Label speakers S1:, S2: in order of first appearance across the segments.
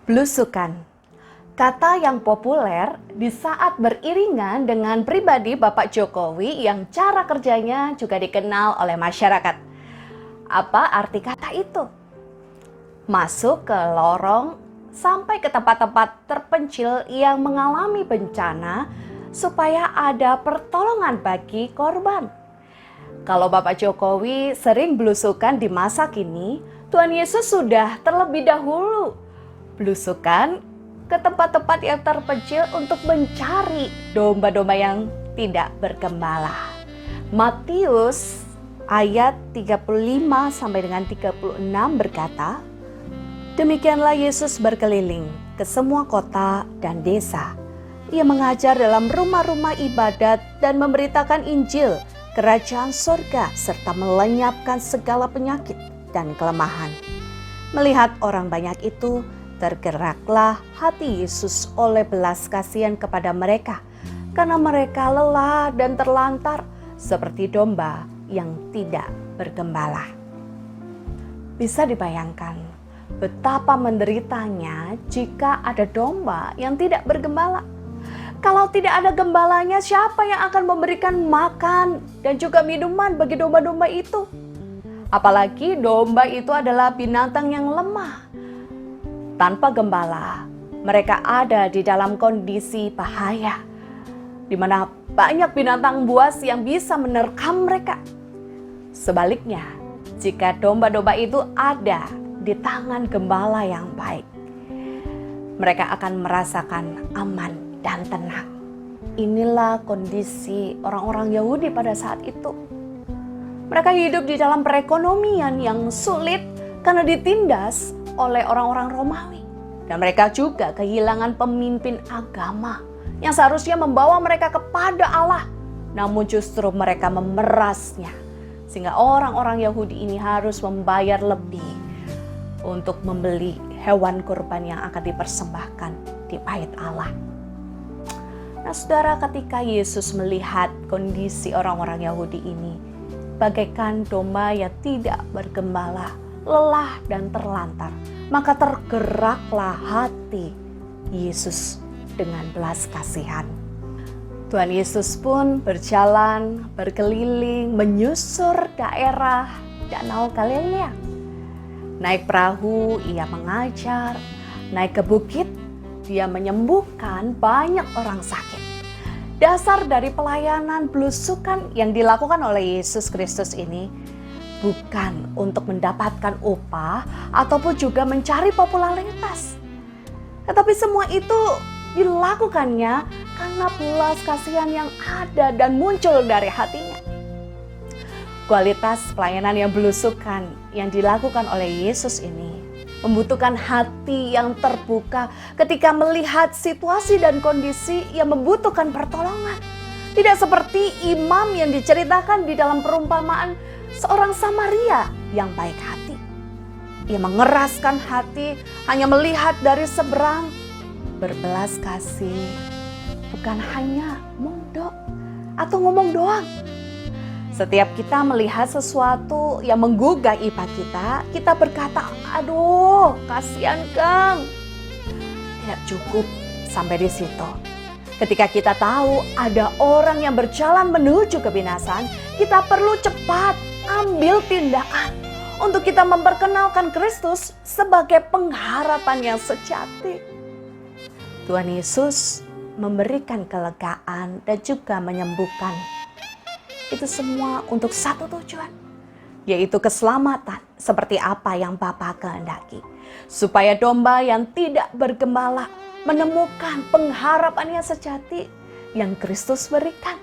S1: Blusukan, kata yang populer di saat beriringan dengan pribadi Bapak Jokowi yang cara kerjanya juga dikenal oleh masyarakat. Apa arti kata itu? Masuk ke lorong sampai ke tempat-tempat terpencil yang mengalami bencana supaya ada pertolongan bagi korban. Kalau Bapak Jokowi sering belusukan di masa kini, Tuhan Yesus sudah terlebih dahulu belusukan ke tempat-tempat yang terpencil untuk mencari domba-domba yang tidak bergembala. Matius ayat 35 sampai dengan 36 berkata, "Demikianlah Yesus berkeliling ke semua kota dan desa. Ia mengajar dalam rumah-rumah ibadat dan memberitakan Injil kerajaan surga serta melenyapkan segala penyakit dan kelemahan." Melihat orang banyak itu, tergeraklah hati Yesus oleh belas kasihan kepada mereka, karena mereka lelah dan terlantar seperti domba yang tidak bergembala. Bisa dibayangkan betapa menderitanya jika ada domba yang tidak bergembala. Kalau tidak ada gembalanya, siapa yang akan memberikan makan dan juga minuman bagi domba-domba itu? Apalagi domba itu adalah binatang yang lemah. Tanpa gembala, mereka ada di dalam kondisi bahaya, di mana banyak binatang buas yang bisa menerkam mereka. Sebaliknya, jika domba-domba itu ada di tangan gembala yang baik, mereka akan merasakan aman dan tenang. Inilah kondisi orang-orang Yahudi pada saat itu. Mereka hidup di dalam perekonomian yang sulit karena ditindas oleh orang-orang Romawi. Dan mereka juga kehilangan pemimpin agama yang seharusnya membawa mereka kepada Allah. Namun justru mereka memerasnya. Sehingga orang-orang Yahudi ini harus membayar lebih untuk membeli hewan kurban yang akan dipersembahkan di bait Allah. Nah saudara, ketika Yesus melihat kondisi orang-orang Yahudi ini, bagaikan domba yang tidak bergembala, lelah dan terlantar, maka tergeraklah hati Yesus dengan belas kasihan. Tuhan Yesus pun berjalan, berkeliling, menyusur daerah Danau Galilea. Naik perahu, ia mengajar. Naik ke bukit, dia menyembuhkan banyak orang sakit. Dasar dari pelayanan belusukan yang dilakukan oleh Yesus Kristus ini bukan untuk mendapatkan upah ataupun juga mencari popularitas. Tetapi semua itu dilakukannya karena belas kasihan yang ada dan muncul dari hatinya. Kualitas pelayanan yang belusukan yang dilakukan oleh Yesus ini membutuhkan hati yang terbuka ketika melihat situasi dan kondisi yang membutuhkan pertolongan. Tidak seperti imam yang diceritakan di dalam perumpamaan seorang Samaria yang baik hati. Ia mengeraskan hati hanya melihat dari seberang, berbelas kasih, bukan hanya mondok atau ngomong doang. Setiap kita melihat sesuatu yang menggugah iman kita berkata, "Aduh, kasihan Kang." Tidak cukup sampai di situ. Ketika kita tahu ada orang yang berjalan menuju kebinasan, kita perlu cepat ambil tindakan untuk kita memperkenalkan Kristus sebagai pengharapan yang sejati. Tuhan Yesus memberikan kelegaan dan juga menyembuhkan. Itu semua untuk satu tujuan, yaitu keselamatan seperti apa yang Bapa kehendaki. Supaya domba yang tidak bergembala menemukan pengharapan yang sejati yang Kristus berikan.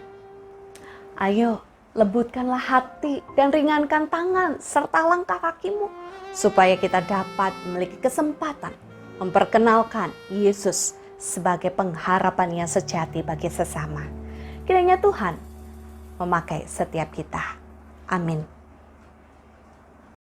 S1: Ayo, lembutkanlah hati dan ringankan tangan serta langkah kakimu supaya kita dapat memiliki kesempatan memperkenalkan Yesus sebagai pengharapan yang sejati bagi sesama. Kiranya Tuhan memakai setiap kita. Amin.